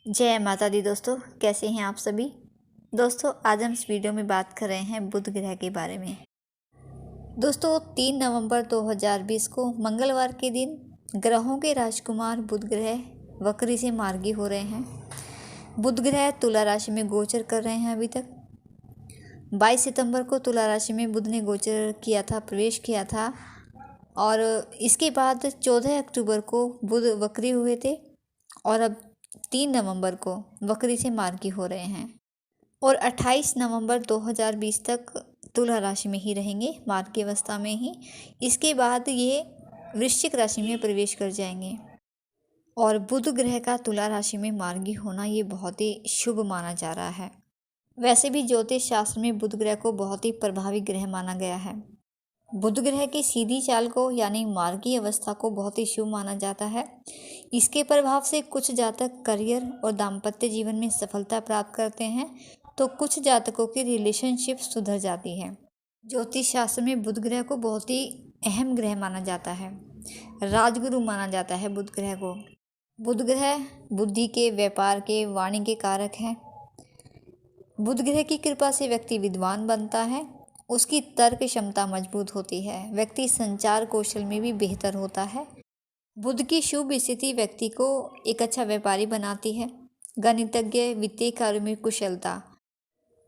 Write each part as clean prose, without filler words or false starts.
जय माता दी दोस्तों, कैसे हैं आप सभी। दोस्तों आज हम इस वीडियो में बात कर रहे हैं बुध ग्रह के बारे में। दोस्तों 3 नवंबर 2020 को मंगलवार के दिन ग्रहों के राजकुमार बुध ग्रह वक्री से मार्गी हो रहे हैं। बुध ग्रह तुला राशि में गोचर कर रहे हैं। अभी तक 22 सितंबर को तुला राशि में बुध ने गोचर किया था, प्रवेश किया था, और इसके बाद 14 अक्टूबर को बुध वक्री हुए थे और अब 3 नवंबर को वक्री से मार्गी हो रहे हैं और 28 नवंबर 2020 तक तुला राशि में ही रहेंगे, मार्गी अवस्था में ही। इसके बाद ये वृश्चिक राशि में प्रवेश कर जाएंगे। और बुध ग्रह का तुला राशि में मार्गी होना ये बहुत ही शुभ माना जा रहा है। वैसे भी ज्योतिष शास्त्र में बुध ग्रह को बहुत ही प्रभावी ग्रह माना गया है। बुध ग्रह की सीधी चाल को यानी मार्गी अवस्था को बहुत ही शुभ माना जाता है। इसके प्रभाव से कुछ जातक करियर और दाम्पत्य जीवन में सफलता प्राप्त करते हैं, तो कुछ जातकों की रिलेशनशिप सुधर जाती है। ज्योतिष शास्त्र में बुध ग्रह को बहुत ही अहम ग्रह माना जाता है, राजगुरु माना जाता है बुध ग्रह को। बुध ग्रह बुद्धि के, व्यापार के, वाणी के कारक हैं। बुध ग्रह की कृपा से व्यक्ति विद्वान बनता है, उसकी तर्क क्षमता मजबूत होती है, व्यक्ति संचार कौशल में भी बेहतर होता है। बुध की शुभ स्थिति व्यक्ति को एक अच्छा व्यापारी बनाती है, गणितज्ञ, वित्तीय कार्यों में कुशलता।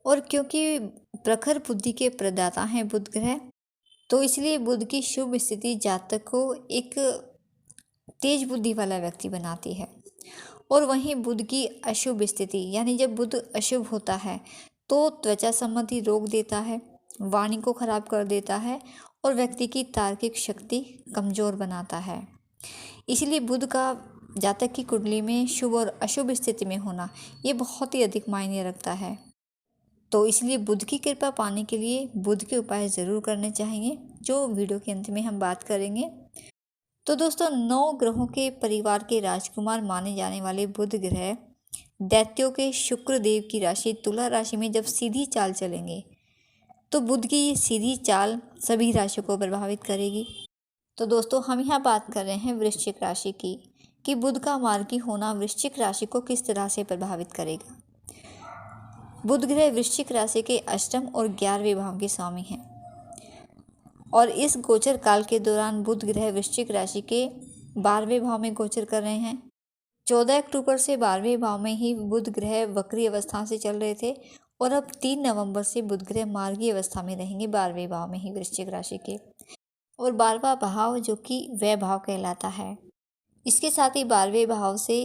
और क्योंकि प्रखर बुद्धि के प्रदाता हैं बुध ग्रह, तो इसलिए बुध की शुभ स्थिति जातक को एक तेज बुद्धि वाला व्यक्ति बनाती है। और वहीं बुध की अशुभ स्थिति यानी जब बुध अशुभ होता है तो त्वचा संबंधी रोग देता है, वाणी को खराब कर देता है और व्यक्ति की तार्किक शक्ति कमजोर बनाता है। इसलिए बुध का जातक की कुंडली में शुभ और अशुभ स्थिति में होना ये बहुत ही अधिक मायने रखता है। तो इसलिए बुध की कृपा पाने के लिए बुध के उपाय ज़रूर करने चाहिए, जो वीडियो के अंत में हम बात करेंगे। तो दोस्तों 9 ग्रहों के परिवार के राजकुमार माने जाने वाले बुध ग्रह दैत्यों के शुक्र देव की राशि तुला राशि में जब सीधी चाल चलेंगे तो बुध की ये सीधी चाल सभी राशियों को प्रभावित करेगी। तो दोस्तों हम यहाँ बात कर रहे हैं वृश्चिक राशि की कि बुध का मार्गी होना वृश्चिक राशि को किस तरह से प्रभावित करेगा। बुध ग्रह वृश्चिक राशि के अष्टम और 11वें भाव के स्वामी हैं और इस गोचर काल के दौरान बुध ग्रह वृश्चिक राशि के 12वें भाव में गोचर कर रहे हैं। 14 अक्टूबर से 12वें भाव में ही बुध ग्रह वक्री अवस्था से चल रहे थे और अब 3 नवंबर से बुध ग्रह मार्गी अवस्था में रहेंगे 12वें भाव में ही वृश्चिक राशि के। और 12वां भाव जो कि व्यय भाव कहलाता है, इसके साथ ही 12वें भाव से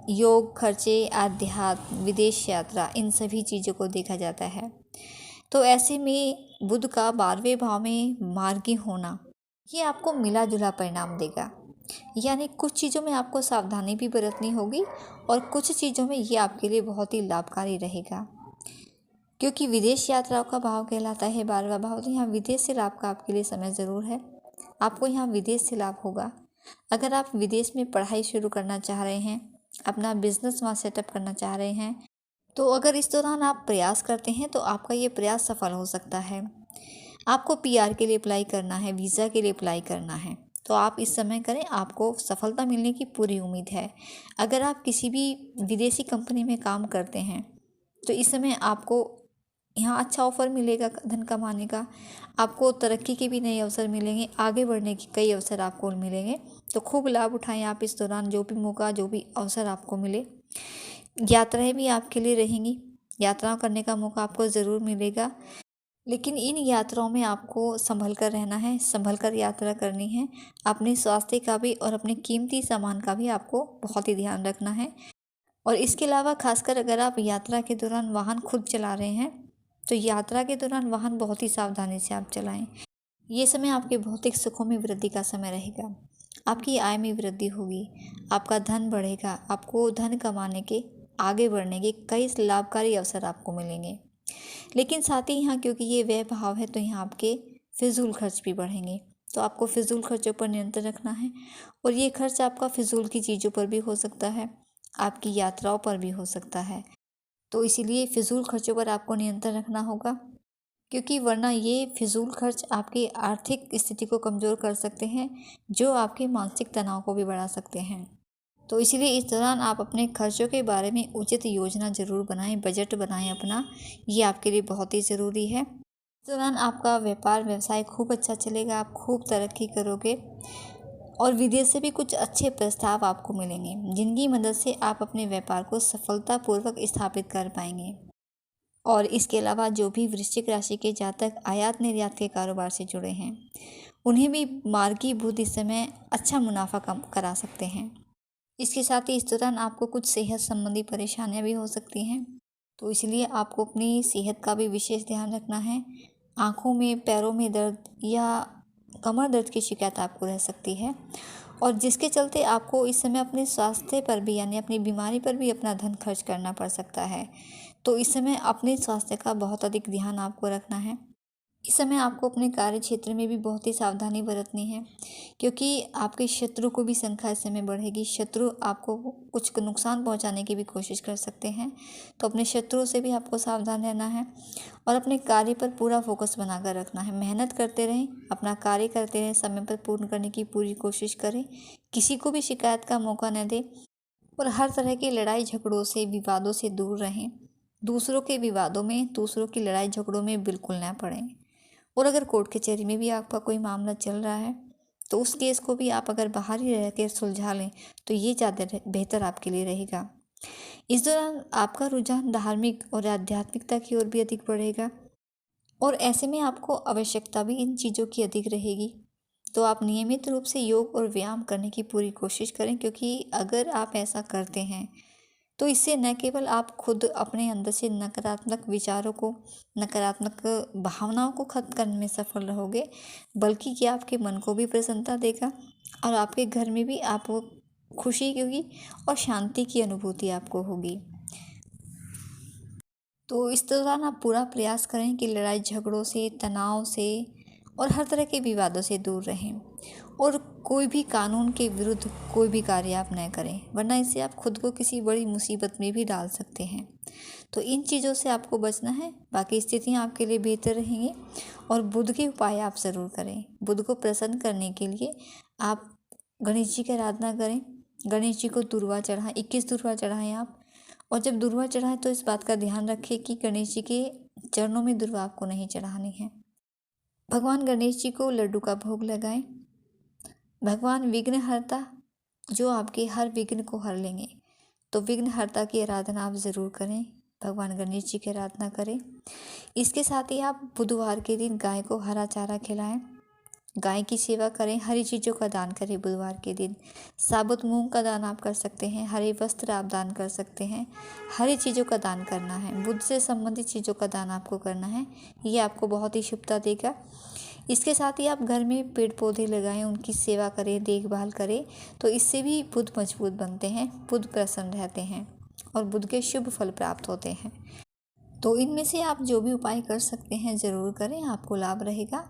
योग, खर्चे, आध्यात्म, विदेश यात्रा, इन सभी चीज़ों को देखा जाता है। तो ऐसे में बुध का 12वें भाव में मार्गी होना ये आपको मिला जुला परिणाम देगा, यानी कुछ चीज़ों में आपको सावधानी भी बरतनी होगी और कुछ चीज़ों में ये आपके लिए बहुत ही लाभकारी रहेगा, क्योंकि विदेश यात्राओं का भाव कहलाता है 12वां भाव। तो यहाँ विदेश से लाभ का आपके लिए समय ज़रूर है, आपको यहाँ विदेश से लाभ होगा। अगर आप विदेश में पढ़ाई शुरू करना चाह रहे हैं, अपना बिजनेस वहाँ सेटअप करना चाह रहे हैं, तो अगर इस दौरान आप प्रयास करते हैं तो आपका ये प्रयास सफल हो सकता है। आपको पीआर के लिए अप्लाई करना है, वीज़ा के लिए अप्लाई करना है, तो आप इस समय करें, आपको सफलता मिलने की पूरी उम्मीद है। अगर आप किसी भी विदेशी कंपनी में काम करते हैं तो इस समय आपको यहाँ अच्छा ऑफर मिलेगा धन कमाने का, आपको तरक्की के भी नए अवसर मिलेंगे, आगे बढ़ने की कई अवसर आपको मिलेंगे। तो खूब लाभ उठाएं आप इस दौरान, जो भी मौका, जो भी अवसर आपको मिले। यात्राएं भी आपके लिए रहेंगी, यात्राएं करने का मौका आपको ज़रूर मिलेगा, लेकिन इन यात्राओं में आपको संभल कर रहना है, संभल कर यात्रा करनी है। अपने स्वास्थ्य का भी और अपने कीमती सामान का भी आपको बहुत ही ध्यान रखना है। और इसके अलावा खासकर अगर आप यात्रा के दौरान वाहन खुद चला रहे हैं तो यात्रा के दौरान वाहन बहुत ही सावधानी से आप चलाएं। ये समय आपके भौतिक सुखों में वृद्धि का समय रहेगा, आपकी आय में वृद्धि होगी, आपका धन बढ़ेगा, आपको धन कमाने के, आगे बढ़ने के कई लाभकारी अवसर आपको मिलेंगे। लेकिन साथ ही यहाँ क्योंकि ये व्यय भाव है तो यहाँ आपके फिजूल खर्च भी बढ़ेंगे, तो आपको फिजूल खर्चों पर नियंत्रण रखना है। और ये खर्च आपका फिजूल की चीज़ों पर भी हो सकता है, आपकी यात्राओं पर भी हो सकता है। तो इसीलिए फिजूल खर्चों पर आपको नियंत्रण रखना होगा, क्योंकि वरना ये फिजूल खर्च आपकी आर्थिक स्थिति को कमज़ोर कर सकते हैं, जो आपके मानसिक तनाव को भी बढ़ा सकते हैं। तो इसलिए इस दौरान आप अपने खर्चों के बारे में उचित योजना ज़रूर बनाएं, बजट बनाएं अपना, ये आपके लिए बहुत ही ज़रूरी है। इस दौरान आपका व्यापार व्यवसाय खूब अच्छा चलेगा, आप खूब तरक्की करोगे और विदेश से भी कुछ अच्छे प्रस्ताव आपको मिलेंगे, जिनकी मदद से आप अपने व्यापार को सफलतापूर्वक स्थापित कर पाएंगे। और इसके अलावा जो भी वृश्चिक राशि के जातक आयात निर्यात के कारोबार से जुड़े हैं, उन्हें भी मार्गी बुध इस समय अच्छा मुनाफा कम करा सकते हैं। इसके साथ ही इस दौरान आपको कुछ सेहत संबंधी परेशानियां भी हो सकती हैं, तो इसलिए आपको अपनी सेहत का भी विशेष ध्यान रखना है। आँखों में, पैरों में दर्द या कमर दर्द की शिकायत आपको रह सकती है, और जिसके चलते आपको इस समय अपने स्वास्थ्य पर भी, यानी अपनी बीमारी पर भी अपना धन खर्च करना पड़ सकता है। तो इस समय अपने स्वास्थ्य का बहुत अधिक ध्यान आपको रखना है। इस समय आपको अपने कार्य क्षेत्र में भी बहुत ही सावधानी बरतनी है, क्योंकि आपके शत्रु को भी संख्या इस समय बढ़ेगी। शत्रु आपको कुछ नुकसान पहुंचाने की भी कोशिश कर सकते हैं, तो अपने शत्रुओं से भी आपको सावधान रहना है और अपने कार्य पर पूरा फोकस बनाकर रखना है। मेहनत करते रहें, अपना कार्य करते रहें, समय पर पूर्ण करने की पूरी कोशिश करें, किसी को भी शिकायत का मौका न दें और हर तरह की लड़ाई झगड़ों से, विवादों से दूर रहें। दूसरों के विवादों में, दूसरों की लड़ाई झगड़ों में बिल्कुल ना पड़ें। और अगर कोर्ट कचहरी में भी आपका कोई मामला चल रहा है, तो उस केस को भी आप अगर बाहर ही रह कर सुलझा लें तो ये ज़्यादा बेहतर आपके लिए रहेगा। इस दौरान आपका रुझान धार्मिक और आध्यात्मिकता की ओर भी अधिक बढ़ेगा, और ऐसे में आपको आवश्यकता भी इन चीज़ों की अधिक रहेगी। तो आप नियमित रूप से योग और व्यायाम करने की पूरी कोशिश करें, क्योंकि अगर आप ऐसा करते हैं तो इससे न केवल आप खुद अपने अंदर से नकारात्मक विचारों को, नकारात्मक भावनाओं को खत्म करने में सफल रहोगे, बल्कि ये आपके मन को भी प्रसन्नता देगा और आपके घर में भी आपको खुशी होगी और शांति की अनुभूति आपको होगी। तो इस दौरान आप पूरा प्रयास करें कि लड़ाई झगड़ों से, तनाव से और हर तरह के विवादों से दूर रहें, और कोई भी कानून के विरुद्ध कोई भी कार्य आप न करें, वरना इससे आप खुद को किसी बड़ी मुसीबत में भी डाल सकते हैं। तो इन चीज़ों से आपको बचना है, बाकी स्थितियाँ आपके लिए बेहतर रहेंगी। और बुध के उपाय आप ज़रूर करें। बुध को प्रसन्न करने के लिए आप गणेश जी की आराधना करें। गणेश जी को दुर्वा चढ़ाएं, 21 दुर्वा चढ़ाएं आप। और जब दुर्वा चढ़ाएं तो इस बात का ध्यान रखें कि गणेश जी के चरणों में दुर्वा आपको नहीं चढ़ानी है। भगवान गणेश जी को लड्डू का भोग लगाएं। भगवान विघ्नहर्ता, जो आपके हर विघ्न को हर लेंगे, तो विघ्नहर्ता की आराधना आप ज़रूर करें। भगवान गणेश जी की आराधना करें। इसके साथ ही आप बुधवार के दिन गाय को हरा चारा खिलाएं, गाय की सेवा करें, हरी चीज़ों का दान करें। बुधवार के दिन साबुत मूंग का दान आप कर सकते हैं, हरे वस्त्र आप दान कर सकते हैं, हरी चीज़ों का दान करना है, बुध से संबंधित चीज़ों का दान आपको करना है। ये आपको बहुत ही शुभता देगा। इसके साथ ही आप घर में पेड़ पौधे लगाएं, उनकी सेवा करें, देखभाल करें, तो इससे भी बुध मजबूत बनते हैं, बुध प्रसन्न रहते हैं और बुध के शुभ फल प्राप्त होते हैं। तो इनमें से आप जो भी उपाय कर सकते हैं ज़रूर करें, आपको लाभ रहेगा।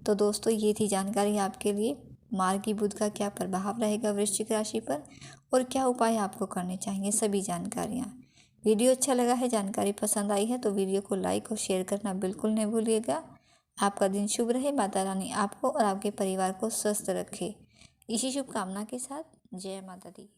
तो दोस्तों, ये थी जानकारी आपके लिए, मार्गी बुध का क्या प्रभाव रहेगा वृश्चिक राशि पर और क्या उपाय आपको करने चाहिए, सभी जानकारियाँ। वीडियो अच्छा लगा है, जानकारी पसंद आई है तो वीडियो को लाइक और शेयर करना बिल्कुल नहीं भूलिएगा। आपका दिन शुभ रहे, माता रानी आपको और आपके परिवार को स्वस्थ रखे। इसी शुभकामना के साथ जय माता दी।